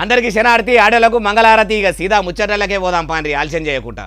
అందరికీ శనార్తి ఆడలకు మంగళారతి. ఇక సీదా ముచ్చటలకే పోదాం పాండ్రి, ఆలస్యం చేయకుండా.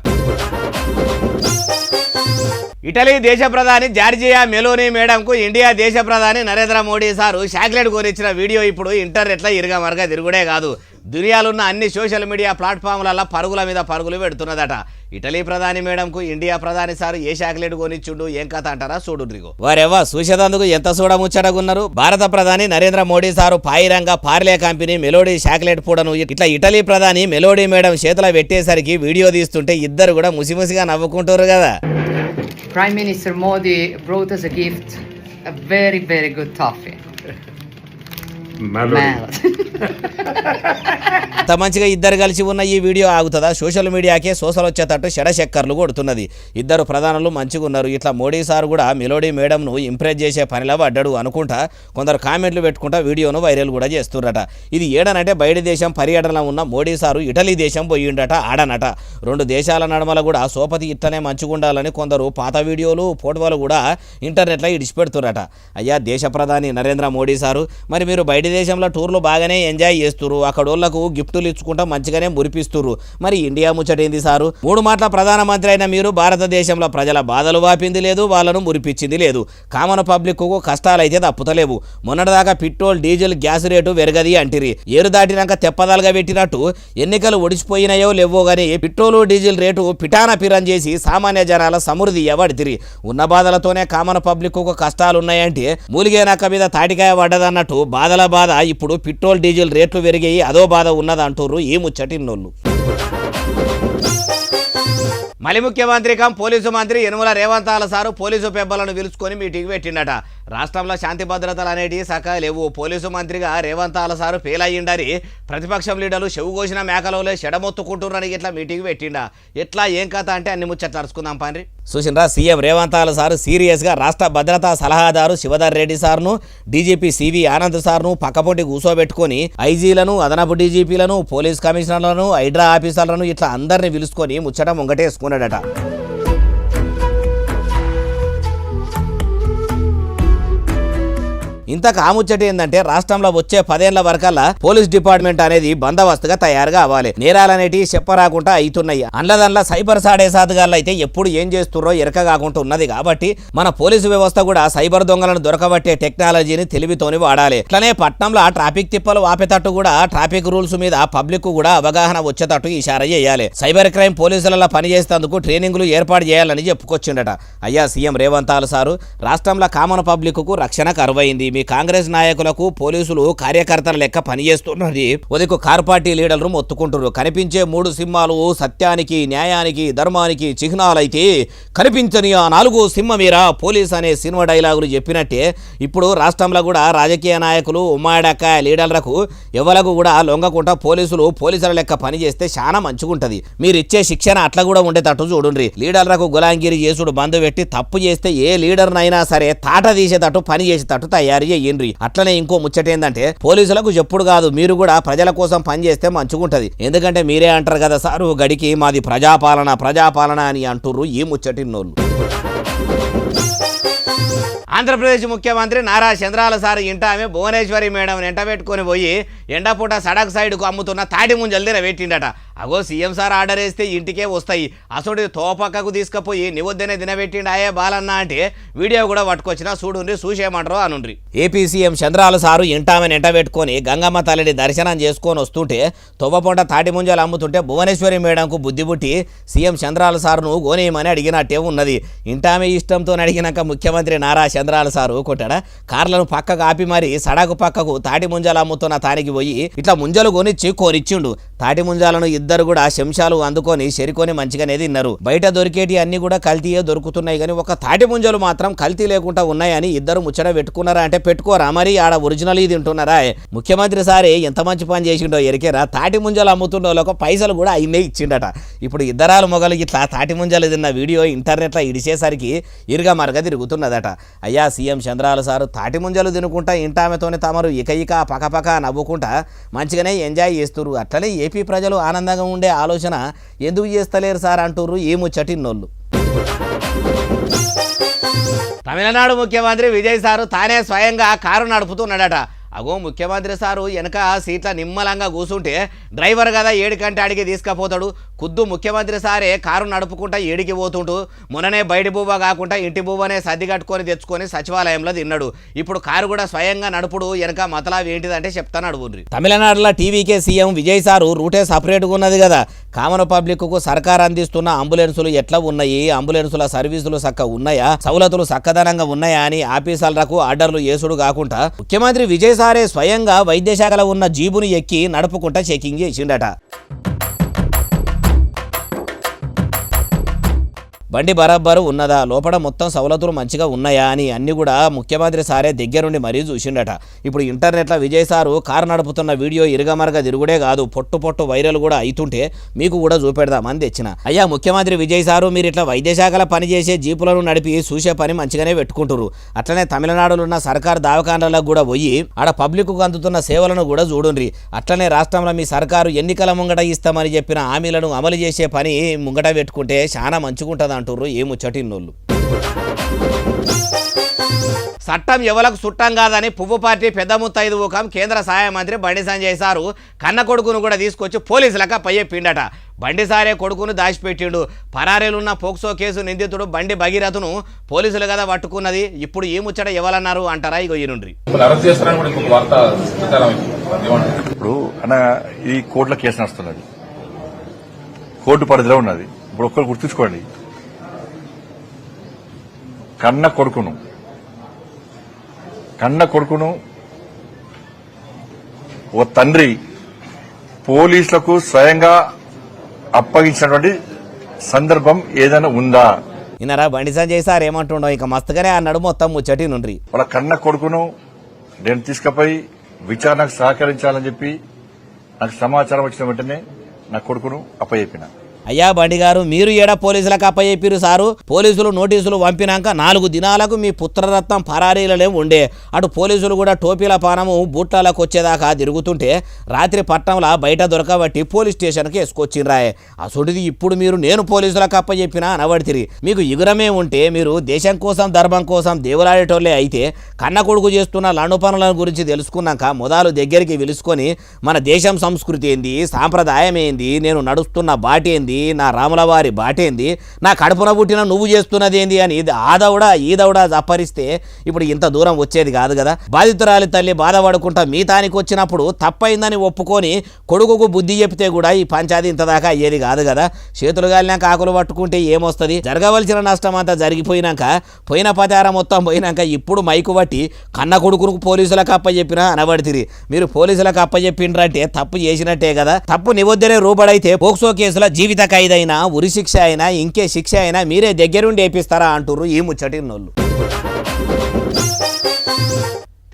ఇటలీ దేశ ప్రధాని జార్జియా మెలోనీ మేడంకు ఇండియా దేశ ప్రధాని నరేంద్ర మోడీ సారు చాక్లెట్ కొనిచ్చిన వీడియో ఇప్పుడు ఇంటర్నెట్లో ఇరుగమరగా తిరుగుడే కాదు, దునియాలున్న అన్ని సోషల్ మీడియా ప్లాట్ఫామ్లలో పరుగుల మీద పరుగులు పెడుతున్నదట. ఇటలీ ప్రధాని మేడంకు ఇండియా ప్రధాని సారు ఏ చాక్లెట్ కొనిచ్చుండు ఏం కథ అంటారా చూడుండ్రిగో. వారెవ్వ చూసేదందుకు ఎంత చూడముచ్చటగున్నారు. భారత ప్రధాని నరేంద్ర మోడీ సారు పాయిరంగా పార్లే కంపెనీ మెలోడీ చాక్లెట్ పూడను ఇట్లా ఇటలీ ప్రధాని మెలోడీ మేడం చేతిలో పెట్టేసరికి వీడియో తీస్తుంటే ఇద్దరు కూడా ముసిముసిగా నవ్వుకుంటారు కదా. Prime Minister Modi brought us a gift, a very, very good toffee. అంత మంచిగా ఇద్దరు కలిసి ఉన్న ఈ వీడియో ఆగుతుందా? సోషల్ మీడియాకే సోషల్ వచ్చేటట్టు షెడశక్కర్లు కొడుతున్నది. ఇద్దరు ప్రధానులు మంచిగా ఉన్నారు. ఇట్లా మోడీ సార్ కూడా మెలోడీ మేడంను ఇంప్రెస్ చేసే పనిలో పడ్డాడు అనుకుంటా కొందరు కామెంట్లు పెట్టుకుంటా వీడియోను వైరల్ కూడా చేస్తున్నట. ఇది ఏడనంటే బయట దేశం పర్యటనలో ఉన్న మోడీ సారు ఇటలీ దేశం పోయిండట ఆడనట. రెండు దేశాల నడమల కూడా సోపతి ఇట్లనే మంచిగా ఉండాలని కొందరు పాత వీడియోలు ఫోటోలు కూడా ఇంటర్నెట్లో ఇడిచిపెడుతున్నట. అయ్యా దేశ ప్రధాని నరేంద్ర మోడీ సారు, మరి మీరు బయట దేశంలో టూర్లు బాగానే ఎంజాయ్ చేస్తున్నారు, అక్కడ వాళ్ళకు గిఫ్టులు ఇచ్చుకుంటా మంచిగానే మురిపిస్తున్నారు, మరి ఇండియా ముచ్చటేంది సారు? 3 మాటల ప్రధానమంత్రి అయిన మీరు భారతదేశంలో ప్రజల బాధలు వాపింది లేదు, వాళ్ళను మురిపించింది లేదు. కామన్ పబ్లిక్ కు కష్టాలైతే తప్పుతలేవు. మొన్నటిదాకా పెట్రోల్ డీజిల్ గ్యాస్ రేటు వెరగది అంటిరి, ఏరు దాటినాక తెప్పదాలుగా పెట్టినట్టు ఎన్నికలు ఒడిచిపోయినాయో లేవో గానీ పెట్రోల్ డీజిల్ రేటు పిటాన పిరం చేసి సామాన్య జనాల సమృద్ధి ఎవడితిరి. ఉన్న బాధలతోనే కామన్ పబ్లిక్ కు కష్టాలున్నాయంటే మూలిగేనాక మీద తాటికాయ పడ్డదన్నట్టు బాధల బాధ ఇప్పుడు పెట్రోల్ డీజిల్ రేట్లు పెరిగాయి, అదో బాధ ఉన్నదంటూరు ఈ ముచ్చటిన్నోళ్ళు. మళ్ళీ ముఖ్యమంత్రి కం పోలీసు మంత్రి యనుమల రేవంతాల సారు పోలీసు పెబ్బలను పిలుచుకొని మీటింగ్ పెట్టిండట. రాష్ట్రంలో శాంతి భద్రతలు అనేటివి సకా లేవు. పోలీసు మంత్రిగా రేవంతాల సారు ఫెయిల్ అయ్యిండని ప్రతిపక్షం లీడర్లు చెవుగోసిన మేకలలో చెడమొత్తుకుంటున్నారని ఇట్లా మీటింగ్ పెట్టిండా. ఎట్లా ఏం కథ అంటే అన్ని ముచ్చట్లు అరుచుకుందాం పాండ్రి. చూసినరా, సీఎం రేవంతాల సారు సీరియస్గా రాష్ట్ర భద్రతా సలహాదారు శివధర్ రెడ్డి సార్ను, డీజీపీ సివి ఆనంద్ సార్ను పక్కపొంటి కూర్చోబెట్టుకొని ఐజీలను, అదనపు డీజీపీలను, పోలీస్ కమిషనర్లను, హైడ్రా ఆఫీసర్లను ఇట్లా అందరినీ పిలుచుకొని ముచ్చట ముంగటేసుకున్నాడట. ఇంతకు ఆముచ్చట ఏంటంటే రాష్ట్రంలో వచ్చే 10 ఏళ్ల వరకల్లా పోలీస్ డిపార్ట్మెంట్ అనేది బందోబస్తుగా తయారుగా అవ్వాలి. నేరాలనేటివి చెప్పరాకుండా అవుతున్నాయి. అండ్లదన్లా సైబర్ సాడే సాధగాళ్ళు అయితే ఎప్పుడు ఏం చేస్తుర్రో ఎరక కాకుండా ఉన్నది. కాబట్టి మన పోలీసు వ్యవస్థ కూడా సైబర్ దొంగలను దొరకబట్టే టెక్నాలజీని తెలివితోని వాడాలి. ఇట్లనే పట్నంలో ట్రాఫిక్ తిప్పలు ఆపేటట్టు కూడా ట్రాఫిక్ రూల్స్ మీద పబ్లిక్ కూడా అవగాహన వచ్చేటట్టు ఇషారా చేయాలి. సైబర్ క్రైమ్ పోలీసులలో పనిచేసేందుకు ట్రైనింగ్లు ఏర్పాటు చేయాలని చెప్పుకొచ్చిండట. అయ్యా సీఎం రేవంతాల సారు, రాష్ట్రంలో కామన్ పబ్లిక్ కు రక్షణ కరువైంది. మీ కాంగ్రెస్ నాయకులకు పోలీసులు కార్యకర్తల లెక్క పనిచేస్తున్నది ఉదయకు కార్ పార్టీ లీడర్లు మొత్తుకుంటున్నారు. కనిపించే 3 సింహాలు సత్యానికి, న్యాయానికి, ధర్మానికి చిహ్నాలైతే కనిపించని ఆ 4 సింహమీరా పోలీస్ అనే సినిమా డైలాగులు చెప్పినట్టే ఇప్పుడు రాష్ట్రంలో కూడా రాజకీయ నాయకులు ఉమ్మాడక్క లీడర్లకు ఎవలకు కూడా లొంగకుండా పోలీసుల లెక్క పనిచేస్తే చాలా మంచిగుంటది. మీరు ఇచ్చే శిక్షణ అట్లా కూడా ఉండేటట్టు చూడండి. లీడర్లకు గులాంగిరి చేసుడు బంధు పెట్టి తప్పు చేస్తే ఏ లీడర్నైనా సరే తాట తీసేటట్టు పని చేసేటట్టు తయారు చేయండి. అట్లనే ఇంకో ముచ్చటేందంటే పోలీసులకు చెప్పుడు కాదు, మీరు కూడా ప్రజల కోసం పనిచేస్తే మంచిగుంటది. ఎందుకంటే మీరే అంటారు కదా సారు, గడికి మాది ప్రజాపాలన అని అంటుర్రు ఈ ముచ్చటిన్నోళ్ళు. ఆంధ్రప్రదేశ్ ముఖ్యమంత్రి నారా చంద్రాల సార్ ఇంట ఆమె భువనేశ్వరి మేడం వెంట పెట్టుకొని పోయి ఎండపూట సడక్ సైడ్కు అమ్ముతున్న తాటి ముంజలు తినబెట్టిండట. అగో సీఎం సార్ ఆర్డర్ వేస్తే ఇంటికే వస్తాయి, అసలు తోపక్కకు తీసుకుపోయి నివద్దనే తినబెట్టిండాయే బాలన్న అంటే వీడియో కూడా పట్టుకొచ్చినా చూడుండ్రి, చూసేయమంటారు అనుండ్రి. ఏపీ సీఎం చంద్రాల సారు ఇంటామెను ఎంట పెట్టుకొని గంగమ్మ తల్లిని దర్శనం చేసుకొని వస్తుంటే తోపపొంట తాటి ముంజలు అమ్ముతుంటే భువనేశ్వరి మేడంకు బుద్ధి పుట్టి సీఎం చంద్రాల సారును గోనేయమని అడిగినట్టే ఉన్నది. ఇంటామె ఇష్టంతో అడిగినాక ముఖ్యమంత్రి నారా చంద్రాల సారు కొట్టాడా, కార్లను పక్కకు ఆపి మరి సడకు పక్కకు తాటి ముంజలు అమ్ముతున్న తానికి పోయి ఇట్లా ముంజలు కొనిచ్చిండు. తాటి ముంజాలను ఇద్దరు కూడా శంషాలు అందుకొని చెరికొని మంచిగానే తిన్నారు. బయట దొరికేటి అన్ని కూడా కల్తీయే దొరుకుతున్నాయి కానీ ఒక తాటి ముంజలు మాత్రం కల్తీ లేకుండా ఉన్నాయని ఇద్దరు ముచ్చట పెట్టుకున్నారా అంటే పెట్టుకోరా, మరి ఆడ ఒరిజినల్ తింటున్నారా? ముఖ్యమంత్రి సారే ఎంత మంచి పని చేసిండో ఎరికేరా, తాటి ముంజలు అమ్ముతున్న వాళ్ళకు పైసలు కూడా అయినే ఇచ్చిండట. ఇప్పుడు ఇద్దరాలు మొగలు ఇట్లా తాటి ముంజలు తిన్న వీడియో ఇంటర్నెట్లో ఇడిచేసరికి ఇరుగా మరగ తిరుగుతున్నదట. అయ్యా సీఎం చంద్రాల సారు తాటి ముంజలు తినుకుంటా ఇంటామెతోనే తమరు ఇక పకపక నవ్వుకుంటా మంచిగానే ఎంజాయ్ చేస్తున్నారు. అట్లనే ఏపీ ప్రజలు ఆనందంగా ఉండే ఆలోచన ఎందుకు చేస్తలేరు సార్ అంటుర్రు ఈ ముచ్చటిన్నోళ్ళు. తమిళనాడు ముఖ్యమంత్రి విజయ్ సారు తానే స్వయంగా కారు నడుపుతున్నాడట. అగో ముఖ్యమంత్రి సారు వెనక సీట్ల నిమ్మలంగా కూర్చుంటే డ్రైవర్ కదా ఏడికంటే అడిగి తీసుకుపోతాడు. ఖుద్దు ముఖ్యమంత్రి సారే కారు నడుపుకుంటా ఏడికి పోతుంటూ మొన్ననే బయటి బువ్వ కాకుండా ఇంటి బువ్వనే సర్ది కట్టుకొని తెచ్చుకొని సచివాలయంలో తిన్నాడు. ఇప్పుడు కారు కూడా స్వయంగా నడుపుడు వెనక మతలాభం ఏంటిదంటే చెప్తాను అడుగుండ్రి. తమిళనాడులో టీవీకే సీఎం విజయ్ సారు రూటే సపరేట్గా ఉన్నది కదా. కామన్ పబ్లిక్కు సర్కార్ అందిస్తున్న అంబులెన్సులు ఎట్లా ఉన్నాయి, అంబులెన్సుల సర్వీసులు చక్క ఉన్నాయా, సౌలతులు చక్కదనంగా ఉన్నాయా అని ఆఫీసర్లకు ఆర్డర్లు చేసుడు కాకుండా ముఖ్యమంత్రి విజయ్ సారే స్వయంగా వైద్య శాఖలో ఉన్న జీబుని ఎక్కి నడుపుకుంటా చెకింగ్ చేసిండట. బండి బరాబరు ఉన్నదా, లోపల మొత్తం సవలతులు మంచిగా ఉన్నాయా అని అన్ని కూడా ముఖ్యమంత్రి సారే దగ్గరుండి మరీ చూసిండట. ఇప్పుడు ఇంటర్నెట్లో విజయ్ సారు కారు నడుపుతున్న వీడియో ఇరుగమరగా తిరుగుడే కాదు, పొట్టు వైరల్ కూడా అవుతుంటే మీకు కూడా చూపెడదామని తెచ్చిన. అయ్యా ముఖ్యమంత్రి విజయ్ సారు, మీరు ఇట్లా వైద్య శాఖల పనిచేసే జీపులను నడిపి చూసే పని మంచిగానే పెట్టుకుంటారు. అట్లనే తమిళనాడులో ఉన్న సర్కారు దవాఖానాలకు కూడా పోయి ఆడ పబ్లిక్కు అందుతున్న సేవలను కూడా చూడుండ్రి. అట్లనే రాష్ట్రంలో మీ సర్కారు ఎన్నికల ముంగట ఇస్తామని చెప్పిన హామీలను అమలు చేసే పని ముంగట పెట్టుకుంటే చాలా మంచిగుంటుంది అంటారు ఏ ముచ్చటిన్నోళ్ళు. చట్టం ఎవలకు చుట్టం కాదని పువ్వు పార్టీ పెద్ద ముత్తైదు ఊకం కేంద్ర సహాయ మంత్రి బండి సంజయ్ సారు కన్న కొడుకును కూడా తీసుకొచ్చి పోలీసులకు అప్పయ్యెప్పిండట. బండి సారే కొడుకును దాచిపెట్టిండు. పరారీలున్న పోక్సో కేసు నిందితుడు బండి భగీరథను పోలీసులు కదా పట్టుకున్నది. ఇప్పుడు ఈ ముచ్చట ఎవరన్నారు అంటారా? ఇగో ఈనుండ్రి. ఇప్పుడు అన్న ఈ కోర్టులో కేసు నడుస్తున్నది, కోర్టు పరిధిలో ఉన్నది. ఇప్పుడు ఒక్కరు గుర్తుంచుకోండి, కన్న కొడుకును ఓ తండ్రి పోలీసులకు స్వయంగా అప్పగించినటువంటి సందర్భం ఏదైనా ఉందా? ఇన్నారా బండి సంజయ్ సార్ ఏమంటుండో ఇక మస్తుగానే అన్నాడు. మొత్తం ముచ్చటి నుండ్రి. వాళ్ళ కన్న కొడుకును నేను తీసుకుపోయి విచారణకు సహకరించాలని చెప్పి నాకు సమాచారం వచ్చిన వెంటనే నా కొడుకును అప్పచెప్పిన. అయ్యా బండి గారు, మీరు ఏడా పోలీసులకు అప్పచెప్పిరు సారు. పోలీసులు నోటీసులు పంపినాక 4 దినాలకు మీ పుత్రరత్నం పరారీలనే ఉండే. అటు పోలీసులు కూడా టోపీల పానము బూట్లకు వచ్చేదాకా తిరుగుతుంటే రాత్రి పట్టణంలో బయట దొరకబట్టి పోలీస్ స్టేషన్కి వేసుకొచ్చిండ్రాయే. అసలుది ఇప్పుడు మీరు నేను పోలీసులకు అప్పచెప్పినా అనబడితిరి. మీకు ఇగురమే ఉంటే మీరు దేశం కోసం ధర్మం కోసం దేవులాడేటోళ్ళే అయితే కన్న కొడుకు చేస్తున్న లండు పనుల గురించి తెలుసుకున్నాక మొదలు దగ్గరికి పిలుచుకొని మన దేశం సంస్కృతి ఏంది, సాంప్రదాయం ఏంది, నేను నడుస్తున్న బాటేంది, నా రాముల వారి బాటేంది, నా కడుపున పుట్టిన నువ్వు చేస్తున్నది ఏంది అని ఈ దౌడా అప్పరిస్తే ఇప్పుడు ఇంత దూరం వచ్చేది కాదు కదా. బాధితురాలి తల్లి బాధపడుకుంటా మీతానికి వచ్చినప్పుడు తప్పైందని ఒప్పుకొని కొడుకుకు బుద్ధి చెప్తే కూడా ఈ పంచాయతీ ఇంత దాకా అయ్యేది కాదు కదా. చేతులు గాలినాక ఆకులు పట్టుకుంటే ఏమొస్తుంది? జరగవలసిన నష్టం అంతా జరిగిపోయినాక, పోయిన పతారం మొత్తం పోయినాక ఇప్పుడు మైకు పట్టి కన్న కొడుకును పోలీసులకు అప్పచెప్పినా అనబడితిరి. మీరు పోలీసులకు అప్పచెప్పిండ్రంటే తప్పు చేసినట్టే కదా. తప్పు నివద్దనే రూపడైతే పోక్సో కేసుల జీవిత ఖైదైనా, ఉరి శిక్ష అయినా, ఇంకే శిక్ష అయినా మీరే దగ్గరుండి వేపిస్తారా అంటుర్రు ఈ ముచ్చటిన్నోళ్ళు.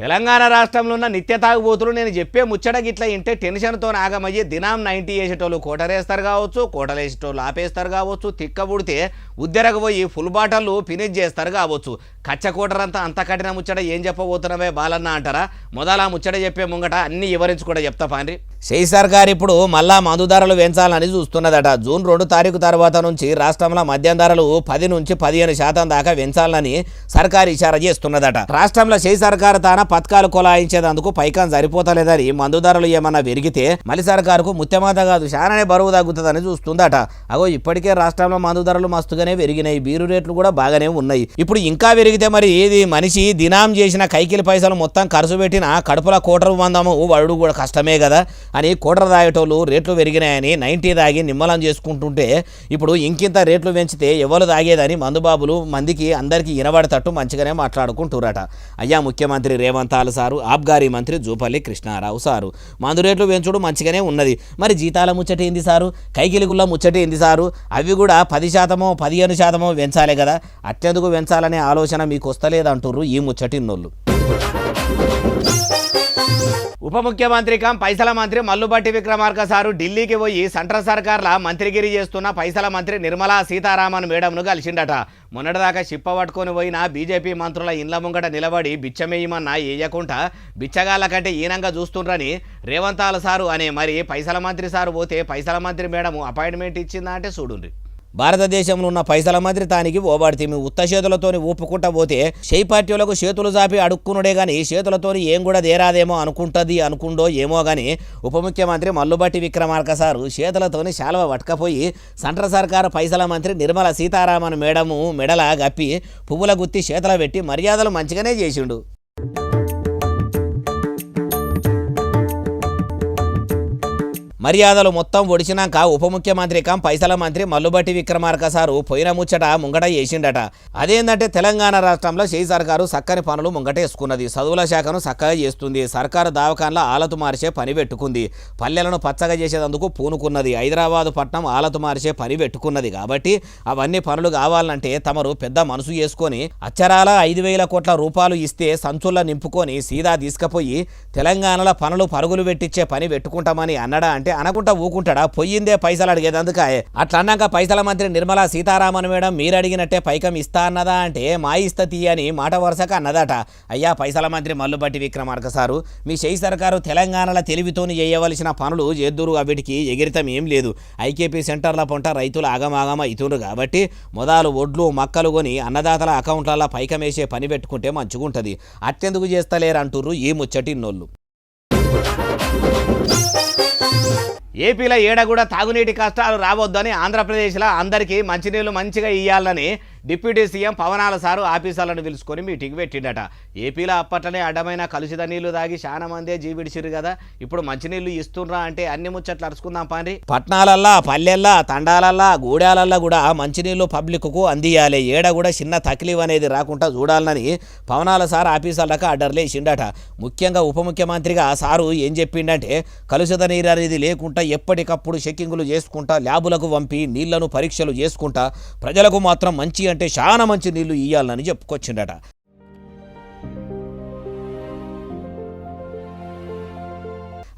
తెలంగాణ రాష్ట్రంలో ఉన్న నిత్య తాగుబోతులు నేను చెప్పే ముచ్చట గిట్లా ఇంటే టెన్షన్తో ఆగమయ్యి దినం 90 వేసేటోళ్ళు కోటరేస్తారు కావచ్చు, కోటలేసేటోళ్ళు ఆపేస్తారు కావచ్చు, తిక్కబుడితే ఉద్దెరకు పోయి ఫుల్ బాటళ్ళు ఫినిష్ చేస్తారు కావచ్చు. కచ్చకోటరంతా అంత కఠిన ముచ్చట ఏం చెప్పబోతున్నావే బాలన్న అంటారా? మొదల ముచ్చట చెప్పే ముంగట అన్ని వివరించి కూడా చెప్తా పాండ్రి. షేయ్ సర్కార్ ఇప్పుడు మళ్ళా మందు ధరలు పెంచాలని చూస్తున్నదట. జూన్ 2 తారీఖు తర్వాత నుంచి రాష్ట్రంలో మద్యం ధరలు 10 నుంచి 15% దాకా పెంచాలని సర్కార్ ఇషారా చేస్తున్నదట. రాష్ట్రంలో షేయ్ సర్కార్ తాన పథకాలు కొలాయించేందుకు పైకం సరిపోతలేదని మందు ధరలు ఏమన్నా పెరిగితే మళ్ళీ సర్కారుకు ముత్యమాత కాదు చాలానే బరువు తగ్గుతుందని చూస్తుందట. అగో ఇప్పటికే రాష్ట్రంలో మందు ధరలు మస్తుగానే పెరిగినాయి, బీరు రేట్లు కూడా బాగానే ఉన్నాయి. ఇప్పుడు ఇంకా పెరిగితే మరి ఏది మనిషి దినాం చేసిన కైకిలి పైసలు మొత్తం ఖర్చు పెట్టిన కడుపుల కోటరు మందము వడుడు కూడా కష్టమే కదా అని కోటరు తాగేటోళ్ళు రేట్లు పెరిగినాయని 90 తాగి నిమ్మలం చేసుకుంటుంటే ఇప్పుడు ఇంకింత రేట్లు పెంచితే ఎవరు తాగేదని మందుబాబులు మందికి అందరికీ వినబడేటట్టు మంచిగానే మాట్లాడుకుంటురట. అయ్యా ముఖ్యమంత్రి రేవంత్ సారు, ఆబ్గారీ మంత్రి జూపల్లి కృష్ణారావు సారు, మందు రేట్లు పెంచుడు మంచిగానే ఉన్నది. మరి జీతాల ముచ్చట ఏంది సారు, కైకిలిగుళ్ళ ముచ్చట ఏంది సారు? అవి కూడా 10%, 15% పెంచాలే కదా. అత్యధిక పెంచాలనే ఆలోచన మీకు వస్తలేదంటుర్రు ఈ ముచ్చటిన్నోళ్ళు. ఉప ముఖ్యమంత్రి కం పైసల మంత్రి మల్లుబట్టి విక్రమార్క సారు ఢిల్లీకి పోయి సెంట్రల్ సర్కార్ల మంత్రిగిరి చేస్తున్న పైసల మంత్రి నిర్మలా సీతారామన్ మేడంను కలిసిండట. మొన్నటిదాకా చిప్ప పట్టుకొని పోయిన బీజేపీ మంత్రుల ఇండ్ల ముంగట నిలబడి బిచ్చమేయమన్నా వేయకుండా బిచ్చగాళ్ళ కంటే ఈనంగా చూస్తుండ్రని రేవంత్ సారు అనే మరి పైసల మంత్రి సారు పోతే పైసల మంత్రి మేడం అపాయింట్మెంట్ ఇచ్చిందా అంటే చూడుండ్రి. భారతదేశంలో ఉన్న పైసల మంత్రి తానికి ఓబాడితే మీ ఉత్త చేతులతోని ఊపుకుంటా పోతే షెయి పార్టీలకు చేతులు చాపి అడుక్కునుడే గాని చేతులతోని ఏం కూడా దేరాదేమో అనుకుండో ఏమో గాని ఉప ముఖ్యమంత్రి మల్లుబట్టి విక్రమార్క సారు చేతులతోని శాలువ పట్టుకపోయి సెంట్రల్ సర్కారు పైసల మంత్రి నిర్మలా సీతారామన్ మేడము మెడల గప్పి పువ్వుల గుత్తి చేతుల పెట్టి మర్యాదలు మంచిగానే చేసిండు. మర్యాదలు మొత్తం ఒడిచినాక ఉప ముఖ్యమంత్రి పైసల మంత్రి మల్లుబట్టి విక్రమార్క సారు పోయిన ముచ్చట ముంగట చేసిండట. అదేంటంటే తెలంగాణ రాష్ట్రంలో షెయి సర్కారు చక్కని పనులు ముంగటేసుకున్నది. చదువుల శాఖను చక్కగా చేస్తుంది. సర్కారు దవాఖాన్ల ఆలతు మార్చే పని పెట్టుకుంది. పల్లెలను పచ్చగా చేసేందుకు పూనుకున్నది. హైదరాబాదు పట్నం ఆలతు మార్చే పని పెట్టుకున్నది. కాబట్టి అవన్నీ పనులు కావాలంటే తమరు పెద్ద మనసు చేసుకొని అచ్చరాల 5,000 కోట్ల రూపాయలు ఇస్తే సంచుల్లో నింపుకొని సీదా తీసుకుపోయి తెలంగాణలో పనులు పరుగులు పెట్టించే పని పెట్టుకుంటామని అన్నడా అంటే అనకుంటా ఊకుంటాడా? పొయ్యిందే పైసలు అడిగేదందుక. అట్లా అన్నాక పైసల మంత్రి నిర్మలా సీతారామన్ మేడం మీరు అడిగినట్టే పైకం ఇస్తా అన్నదా అంటే మా ఇస్తా తీయని మాట వరుసగా అన్నదట. అయ్యా పైసల మంత్రి మల్లుబట్టి విక్రమార్క సారు మీ షెయి సర్కారు తెలంగాణలో తెలివితోని చేయవలసిన పనులు చేద్దురు. వీటికి ఎగిరితం ఏం లేదు. ఐకేపీ సెంటర్ల పొంట రైతులు ఆగమాగమ అవుతుండ్రు కాబట్టి మొదలు ఒడ్లు మక్కలు కొని అన్నదాతల అకౌంట్లలో పైకం వేసే పని పెట్టుకుంటే మంచిగుంటది. అట్టెందుకు చేస్తలేరు అంటుర్రు ఈ ముచ్చటిన్నోళ్ళు. ఏపీలో ఏడ కూడా తాగునీటి కష్టాలు రావద్దని ఆంధ్రప్రదేశ్లో అందరికీ మంచినీళ్ళు మంచిగా ఇయ్యాలని డిప్యూటీ సీఎం పవనాల సారు ఆఫీసర్లను పిలుచుకొని మీటింగ్ పెట్టిండట. ఏపీలో అప్పట్లనే అడ్డమైన కలుషిత నీళ్లు తాగి చాలా మందే జీవిడిచిరు కదా. ఇప్పుడు మంచినీళ్ళు ఇస్తుండ్రా అంటే అన్ని ముచ్చట్లు అరుచుకుందాం పాండి. పట్నాలల్లా పల్లెల్లా తండాలల్లా గూడాలల్లా కూడా మంచినీళ్ళు పబ్లిక్కు అందియాలి. ఏడ కూడా చిన్న తక్లీఫ్ అనేది రాకుండా చూడాలని పవనాల సార్ ఆఫీసర్లకు ఆర్డర్లు వేసిండట. ముఖ్యంగా ఉప ముఖ్యమంత్రిగా సారు ఏం చెప్పిండంటే కలుషిత నీరు అనేది లేకుండా ఎప్పటికప్పుడు చెక్కింగులు చేసుకుంటా ల్యాబులకు పంపి నీళ్లను పరీక్షలు చేసుకుంటా ప్రజలకు మాత్రం మంచి అంటే చాలా మంచి నీళ్లు ఇయ్యాలని చెప్పుకొచ్చిండట.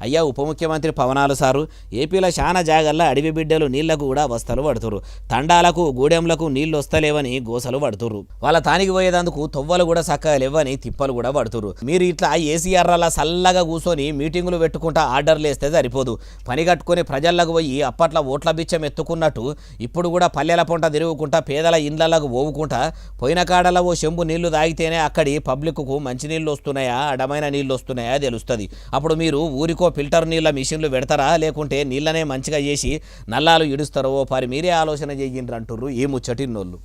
అయ్యా ఉప ముఖ్యమంత్రి పవనాలు సారు ఏపీలో చాలా జాగల్లో అడవి బిడ్డలు నీళ్లకు కూడా అవస్థలు పడుతురు. తండాలకు గూడెంలకు నీళ్లు వస్తలేవని గోసలు పడుతురు. వాళ్ళ తానికి పోయేదందుకు తొవ్వలు కూడా చక్కగా లేవని తిప్పలు కూడా పడుతురు. మీరు ఇట్లా ఏసీఆర్ల సల్లగా కూర్చొని మీటింగులు పెట్టుకుంటా ఆర్డర్లు వేస్తే సరిపోదు. పని కట్టుకొని ప్రజలకు పోయి అప్పట్లో ఓట్ల బిచ్చం ఎత్తుకున్నట్టు ఇప్పుడు కూడా పల్లెల పొంట తిరుగుకుంటా పేదల ఇండ్లకు పోవుకుంటా పోయిన కాడలో ఓ చెంబు నీళ్లు తాగితేనే అక్కడి పబ్లిక్కు మంచినీళ్ళు వస్తున్నాయా అడమైన నీళ్ళు వస్తున్నాయా తెలుస్తుంది. అప్పుడు మీరు ఊరికో ఫిల్టర్ నీళ్ళ మిషన్లు పెడతారా లేకుంటే నీళ్ళనే మంచిగా చేసి నల్లాలు ఇడుస్తారో పారి మీరే ఆలోచన చేయండి అంటుర్రు ఈ ముచ్చటిన్నోళ్ళు.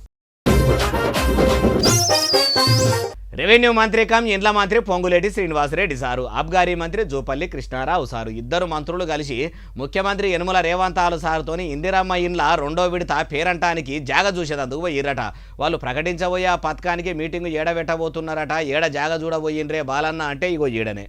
రెవెన్యూ మంత్రి ఇండ్ల మంత్రి పొంగులేటి శ్రీనివాసరెడ్డి సారు, అబ్గారీ మంత్రి జూపల్లి కృష్ణారావు సారు ఇద్దరు మంత్రులు కలిసి ముఖ్యమంత్రి యనుమల రేవంతాలు సారుతోని ఇందిరమ్మ ఇండ్ల 2వ విడత పేరంటానికి జాగ చూసేదందుకు పోయిర్రట. వాళ్ళు ప్రకటించబోయే ఆ పథకానికి మీటింగు ఏడబెట్టబోతున్నారట. ఏడ జాగ చూడబోయిండ్రే బాలన్న అంటే ఇగో ఈడనే.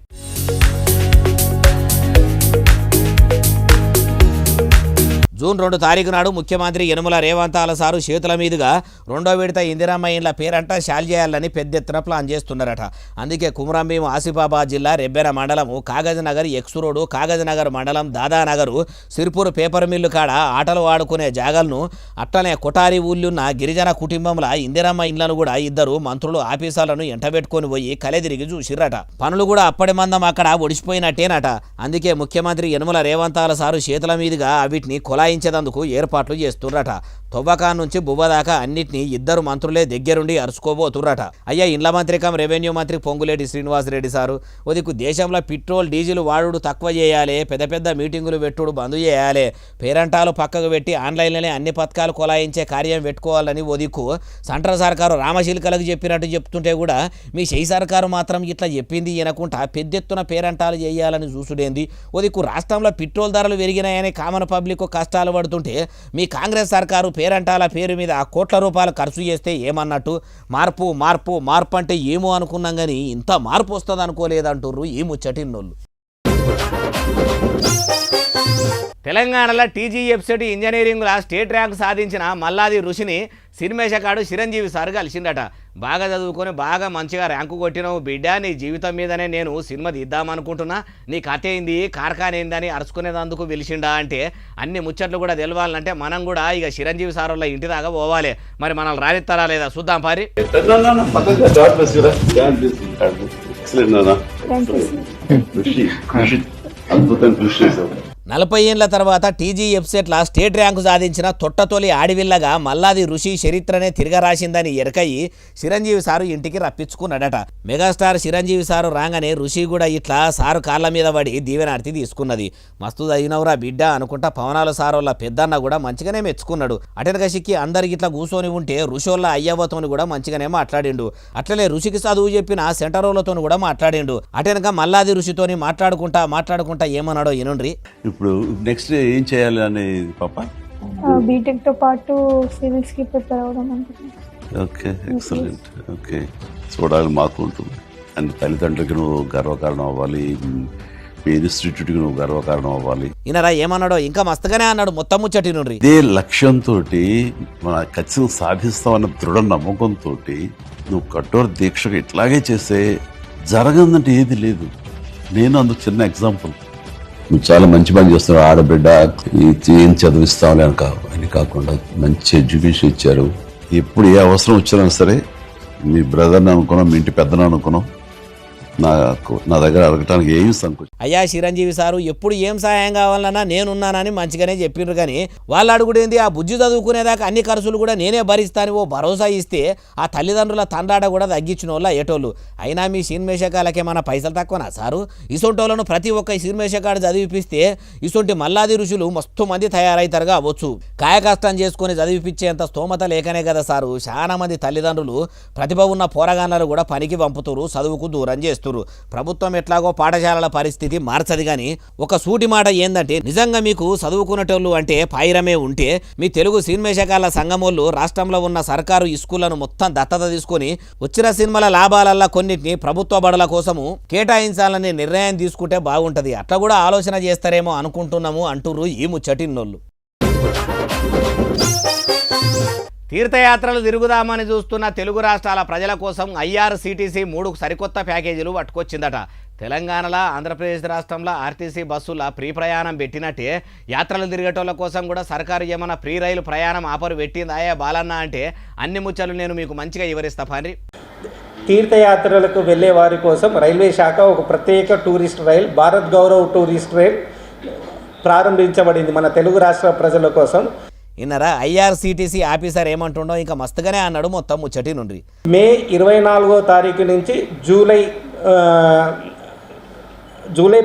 జూన్ 2 తారీఖు నాడు ముఖ్యమంత్రి యనుమల రేవంతాల సారు చేతుల మీదుగా 2వ విడత ఇందిరమ్మ ఇండ్ల పేరంట షాల్ చేయాలని పెద్ద ఎత్తున ప్లాన్ చేస్తున్నారట. అందుకే కుమరంభీం ఆసిఫాబాద్ జిల్లా రెబ్బెన మండలము కాగజ్నగర్ ఎక్స్ రోడ్ కాగజ్నగర్ మండలం దాదానగరు సిర్పూర్ పేపర్ మిల్లు కాడ ఆటలు ఆడుకునే జాగలను అట్లనే కొటారి ఊళ్ళున్న గిరిజన కుటుంబంలో ఇందిరమ్మ ఇండ్లను కూడా ఇద్దరు మంత్రులు ఆఫీసర్లను ఎంటబెట్టుకొని పోయి కలెదిరిగి చూసిర్రట. పనులు కూడా అప్పటి మందం అక్కడ ఒడిచిపోయినట్టేనట. అందుకే ముఖ్యమంత్రి యనుమల రేవంతాల సారు చేతుల మీదుగా వీటిని కొలాయించేందుకు ఏర్పాట్లు చేస్తుర్రట. తొవ్వకాన్ నుంచి బువ్వ దాకా అన్నిటినీ ఇద్దరు మంత్రులే దగ్గరుండి అరుచుకోబోతుర్రట. అయ్యా ఇండ్ల మంత్రి రెవెన్యూ మంత్రి పొంగులేటి శ్రీనివాసరెడ్డి సారు ఉదికు దేశంలో పెట్రోల్ డీజిల్ వాడుడు తక్కువ చేయాలి, పెద్ద పెద్ద మీటింగులు పెట్టుడు బంద్ చేయాలి, పేరంటాలు పక్కకు పెట్టి ఆన్లైన్లోనే అన్ని పథకాలు కొలాయించే కార్యం పెట్టుకోవాలని ఉదికు సెంట్రల్ సర్కారు రామశిల్కలకు చెప్పినట్టు చెప్తుంటే కూడా మీ షెయి సర్కారు మాత్రం ఇట్లా చెప్పింది వినకుండా పెద్దెత్తున పేరంటాలు చేయాలని చూసుడేంది. ఉదికు రాష్ట్రంలో పెట్రోల్ ధరలు పెరిగినాయని కామన్ పబ్లిక్ కష్టాలు పడుతుంటే మీ కాంగ్రెస్ సర్కారు పేరంటాల పేరు మీద కోట్ల రూపాయలు ఖర్చు చేస్తే ఏమన్నట్టు. మార్పు మార్పు మార్పు అంటే ఏమో అనుకున్నాం కానీ ఇంత మార్పు వస్తుంది అనుకోలేదంటుర్రు ఈ ముచ్చటిన్నోళ్ళు. తెలంగాణలో టీజీఎఫ్సెట్ ఇంజనీరింగ్లో స్టేట్ ర్యాంక్ సాధించిన మల్లాది ఋషిని సినిమేషకాడు చిరంజీవి సార్ కలిసిండట. బాగా చదువుకొని బాగా మంచిగా ర్యాంకు కొట్టినావు బిడ్డ, నీ జీవితం మీదనే నేను సినిమా తీద్దామనుకుంటున్నా, నీ కథ ఏంది కార్ఖాన ఏందని అరుచుకునేందుకు పిలిచిండా అంటే అన్ని ముచ్చట్లు కూడా తెలవాలంటే మనం కూడా ఇక చిరంజీవి సార్ వాళ్ళ ఇంటి దాకా పోవాలి. మరి మనల్ని రానిస్తారా లేదా చూద్దాం పారి. 40 ఏళ్ల తర్వాత టీజీ ఎఫ్సెట్ల స్టేట్ ర్యాంకు సాధించిన తొట్టతొలి ఆడివిల్లగా మల్లాది ఋషి చరిత్రనే తిరగరాసిందని ఎరకయి చిరంజీవి సారు ఇంటికి రప్పించుకున్నాడట. మెగాస్టార్ చిరంజీవి సారు రాగానే ఋషి కూడా ఇట్లా సారు కాళ్ళ మీద పడి దీవెనార్తి తీసుకున్నది. మస్తు అయినవురా బిడ్డ అనుకుంటా పవనాల సారోళ్ళ పెద్దన్న కూడా మంచిగానే మెచ్చుకున్నాడు. అటెనక సిక్కి అందరికి ఇట్లా కూర్చొని ఉంటే ఋషోళ్ళ అయ్యవ్వతోని కూడా మంచిగానే మాట్లాడిండు. అట్లనే ఋషికి చదువు చెప్పిన సెంటరోళ్ళతో కూడా మాట్లాడిండు. అటెనక మల్లాది ఋషితోని మాట్లాడుకుంటా ఏమన్నాడో ఇనుండ్రి. ఇప్పుడు నెక్స్ట్ ఏం చేయాలి అనేది పాప? బీటెక్ తో పాటు సివిల్స్ కి ప్రిపేర్ అవ్వడం అనుకుంటున్నాను. Okay, excellent. ఓకే, చూడాలి మాకు ఉంటుంది. అండ్ తల్లిదండ్రులకి నువ్వు గర్వకారణం అవ్వాలి, మీ ఇన్స్టిట్యూట్కి నువ్వు గర్వకారణం అవ్వాలి. ఈయనరా ఏమన్నాడో ఇంకా మస్తుగానే అన్నాడు. మొత్తం ముచ్చటి నుండి ఇదే లక్ష్యంతో మన ఖచ్చితంగా సాధిస్తామన్న దృఢ నమ్మకంతో నువ్వు కఠోర దీక్షగా ఇట్లాగే చేస్తే జరగదంటే ఏది లేదు. నేను అందుకు చిన్న ఎగ్జాంపుల్. నువ్వు చాలా మంచి పని చేస్తున్నావు. ఆడబిడ్డ ఏం చదివిస్తావులే అని కాకుండా మంచి ఎడ్యుకేషన్ ఇచ్చారు. ఎప్పుడు ఏ అవసరం వచ్చినా సరే మీ బ్రదర్ని అనుకున్నాం, మీ ఇంటి పెద్దను అనుకున్నాం, నా దగ్గర అడగటానికి ఏం సంకోచం. అయ్యా చిరంజీవి సారు ఎప్పుడు ఏం సహాయం కావాలన్నా నేనున్నానని మంచిగానే చెప్పిండ్రు. కానీ వాళ్ళు అడుగుడేంది ఆ బుజ్జి చదువుకునేదాకా అన్ని ఖర్చులు కూడా నేనే భరిస్తాను ఓ భరోసా ఇస్తే ఆ తల్లిదండ్రుల తండ్రాట కూడా తగ్గించిన వాళ్ళ ఏటోళ్ళు. అయినా మీ సినిమేషకాలకేమన్నా పైసలు తక్కువనా సారు? ఇసొంటోళ్ళను ప్రతి ఒక్క సినిమేషకాడు చదివిపిస్తే ఇసొంటి మల్లాది ఋషులు మస్తు మంది తయారవుతారుగా అవ్వచ్చు. కాయ కష్టం చేసుకుని చదివిపించేంత స్తోమత లేకనే కదా సారు చాలా మంది తల్లిదండ్రులు ప్రతిభ ఉన్న పోరగాన్లను కూడా పనికి పంపుతురు, చదువుకు దూరం చేస్తారు. ప్రభుత్వం ఎట్లాగో పాఠశాలల పరిస్థితి మార్చది. కానీ ఒక సూటి మాట ఏందంటే నిజంగా మీకు చదువుకునేటోళ్ళు అంటే పాయిరమే ఉంటే మీ తెలుగు సినిమేషకాల సంఘమోళ్ళు రాష్ట్రంలో ఉన్న సర్కారు స్కూళ్లను మొత్తం దత్తత తీసుకొని వచ్చిన సినిమాల లాభాలల్లా కొన్నిటిని ప్రభుత్వ బడుల కోసము కేటాయించాలని నిర్ణయం తీసుకుంటే బాగుంటది. అట్లా కూడా ఆలోచన చేస్తారేమో అనుకుంటున్నాము అంటుర్రు ఈ ముచ్చటిన్నోళ్ళు. తీర్థయాత్రలు తిరుగుదామని చూస్తున్న తెలుగు రాష్ట్రాల ప్రజల కోసం ఐఆర్సీటీసీ 3 సరికొత్త ప్యాకేజీలు పట్టుకొచ్చిందట. తెలంగాణలో ఆంధ్రప్రదేశ్ రాష్ట్రంలో ఆర్టీసీ బస్సుల ఫ్రీ ప్రయాణం పెట్టినట్టే యాత్రలు తిరిగేటోళ్ళ కోసం కూడా సర్కారు ఏమైనా ఫ్రీ రైలు ప్రయాణం ఆఫర్ పెట్టిందాయా బాలన్న అంటే అన్ని ముచ్చలు నేను మీకు మంచిగా వివరిస్తా పాండ్రి. తీర్థయాత్రలకు వెళ్లే వారి కోసం రైల్వే శాఖ ఒక ప్రత్యేక tourist rail Bharat Gaurav tourist rail ప్రారంభించబడింది మన తెలుగు రాష్ట్ర ప్రజల కోసం. ఇన్నరా ఐఆర్సీటీసీ ఆఫీసర్ ఏమంటుండో ఇంకా మస్తుగానే అన్నాడు. మొత్తం ముచ్చటి నుండి మే 24వ తారీఖు నుంచి జూలై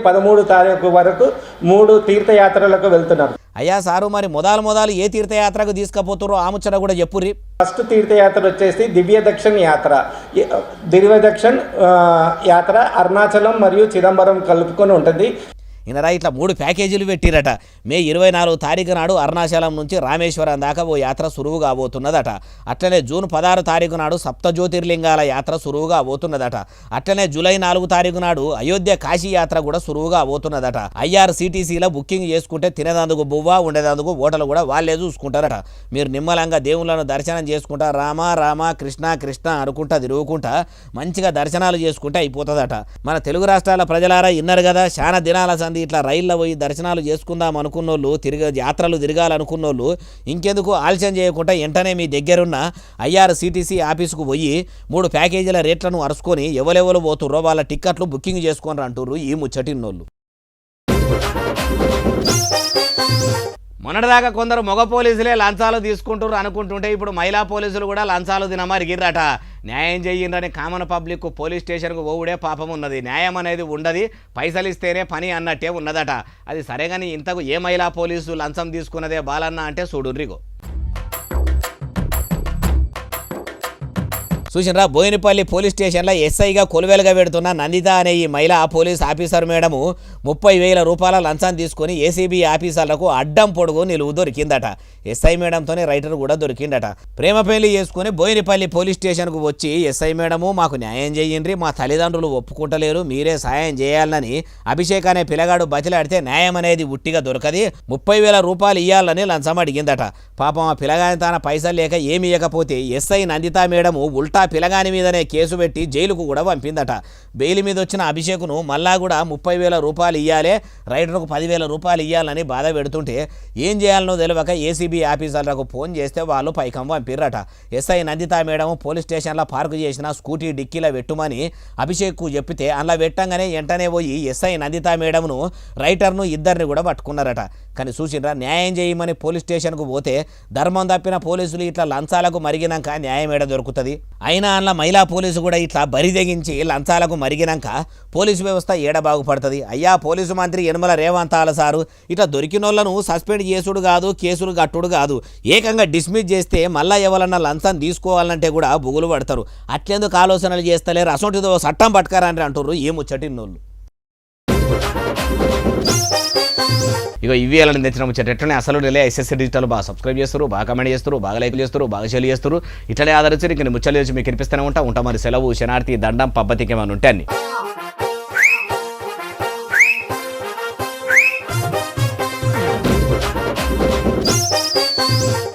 13 తారీఖు వరకు 3 తీర్థయాత్రలకు వెళ్తున్నారు. అయ్యా సారు మరి మొదలు ఏ తీర్థయాత్రకు తీసుకుపోతారో ఆ ముచ్చట కూడా చెప్పుర్రి. ఫస్ట్ తీర్థయాత్ర వచ్చేసి దివ్య దక్షిణ్ యాత్ర అరుణాచలం మరియు చిదంబరం కలుపుకొని ఉంటుంది. ఇనరా ఇట్లా 3 ప్యాకేజీలు పెట్టిరట. మే 24 తారీఖు నాడు అరుణాచలం నుంచి రామేశ్వరం దాకా ఓ యాత్ర సురువు కాబోతున్నదట. అట్లనే జూన్ 16 తారీఖు నాడు సప్త జ్యోతిర్లింగాల యాత్ర సురువు కాబోతున్నదట. అట్లనే జూలై 4 తారీఖు నాడు అయోధ్య కాశీ యాత్ర కూడా సురువు కాబోతున్నదట. ఐఆర్సీటీసీలో బుకింగ్ చేసుకుంటే తినేదందుకు బువ్వ ఉండేదందుకు ఓటలు కూడా వాళ్ళే చూసుకుంటారట. మీరు నిమ్మలంగా దేవుళ్ళను దర్శనం చేసుకుంటా రామ రామ కృష్ణ కృష్ణ అనుకుంటా తిరుగుకుంటా మంచిగా దర్శనాలు చేసుకుంటే అయిపోతుందట. మన తెలుగు రాష్ట్రాల ప్రజలారా ఇన్నారు కదా, చాలా దినాల ఇట్లా రైల్లో పోయి దర్శనాలు చేసుకుందాం అనుకున్నోళ్ళు యాత్రలు తిరగాలనుకున్నోళ్ళు ఇంకెందుకు ఆలస్యం చేయకుండా వెంటనే మీ దగ్గరున్న ఐఆర్సీటీసీ ఆఫీసుకు పోయి 3 ప్యాకేజీల రేట్లను అరుచుకొని ఎవరెవరు పోతుర్రో వాళ్ళ టిక్కెట్లు బుకింగ్ చేసుకొని అంటుర్రు ఈ ముచ్చటిన్నోళ్ళు. మొన్నటిదాకా కొందరు మగ పోలీసులే లంచాలు తీసుకుంటారు అనుకుంటుంటే ఇప్పుడు మహిళా పోలీసులు కూడా లంచాలు తినమరిగిర్రట. న్యాయం చెయ్యిందని కామన్ పబ్లిక్ పోలీస్ స్టేషన్కు పోవుడే పాపం ఉన్నది. న్యాయం అనేది ఉండదు, పైసలు ఇస్తేనే పని అన్నట్టే ఉన్నదట. అది సరే కానీ ఇంతకు ఏ మహిళా పోలీసు లంచం తీసుకున్నదే బాలన్న అంటే చూడుర్రిగో. చూసినరా బోయినపల్లి పోలీస్ స్టేషన్లో ఎస్ఐగా కొలువేలుగా పెడుతున్న నందిత అనే ఈ మహిళా పోలీస్ ఆఫీసర్ మేడము 30,000 రూపాయల లంచం తీసుకొని ఏసీబీ ఆఫీసర్లకు అడ్డం పొడుగు నిలువు దొరికిందట. ఎస్ఐ మేడంతోనే రైటర్ కూడా దొరికిందట. ప్రేమ పెళ్లి చేసుకుని బోయినపల్లి పోలీస్ స్టేషన్కు వచ్చి ఎస్ఐ మేడము మాకు న్యాయం చేయండి, మా తల్లిదండ్రులు ఒప్పుకుంటలేరు, మీరే సాయం చేయాలని అభిషేక్ అనే పిల్లగాడు బతిలాడితే న్యాయం అనేది ఉట్టిగా దొరకది, 30,000 రూపాయలు ఇవ్వాలని లంచం అడిగిందట. పాపం ఆ పిల్లగాని తన పైసలు లేక ఏమి ఇవ్వకపోతే ఎస్ఐ నందిత మేడము ఉల్టా ఆ పిలగాని మీదనే కేసు పెట్టి జైలుకు కూడా పంపిందట. బెయిల్ మీద వచ్చిన అభిషేక్ను మళ్ళా కూడా 30,000 రూపాయలు ఇవ్వాలి, రైడర్కు 10,000 రూపాయలు ఇవ్వాలని బాధ పెడుతుంటే ఏం చేయాలనో తెలియక ఏసీబీ ఆఫీసర్లకు ఫోన్ చేస్తే వాళ్ళు పైకం పంపిర్రట. ఎస్ఐ నందితా మేడం పోలీస్ స్టేషన్లో పార్కు చేసిన స్కూటీ డిక్కీలో పెట్టుమని అభిషేక్కు చెప్పితే అలా పెట్టంగానే వెంటనే పోయి ఎస్ఐ నందితా మేడంను రైటర్ను ఇద్దరిని కూడా పట్టుకున్నారట. కానీ చూసినరా, న్యాయం చేయమని పోలీస్ స్టేషన్కు పోతే ధర్మం తప్పిన పోలీసులు ఇట్లా లంచాలకు మరిగినాక న్యాయం ఏడ దొరుకుతుంది? అయినా అందులో మహిళా పోలీసు కూడా ఇట్లా బరిదెగించి లంచాలకు మరిగినాక పోలీసు వ్యవస్థ ఏడ బాగుపడుతుంది? అయ్యా పోలీసు మంత్రి యనమల రేవంతాల సారు ఇట్లా దొరికినోళ్లను సస్పెండ్ చేసుడు కాదు, కేసులు కట్టుడు కాదు, ఏకంగా డిస్మిస్ చేస్తే మళ్ళా ఎవరన్నా లంచం తీసుకోవాలంటే కూడా బుగులు పడతారు. అట్లెందుకు ఆలోచనలు చేస్తలేరు? అసొంటిదో చట్టం పట్టుకారని అంటుర్రు ఏ ముచ్చటిన్నోళ్ళు. ఇక ఇవి ఎలా తెచ్చిన ముచ్చటనే అసలు రిలే ఎస్ఎస్సీ డిజిటల్ బాగా సబ్స్క్రైబ్ చేస్తారు, బాగా కమెంట్ చేస్తారు, బాగా లైక్ చేస్తారు, బాగా షేర్ చేస్తారు. ఇట్లనే ఆదరించి ఇంక ముచ్చలు చేసి మీకు కనిపిస్తూనే ఉంటా మరి సెలవు శనార్థి దండం పబ్బతికి ఏమైనా ఉంటే అన్ని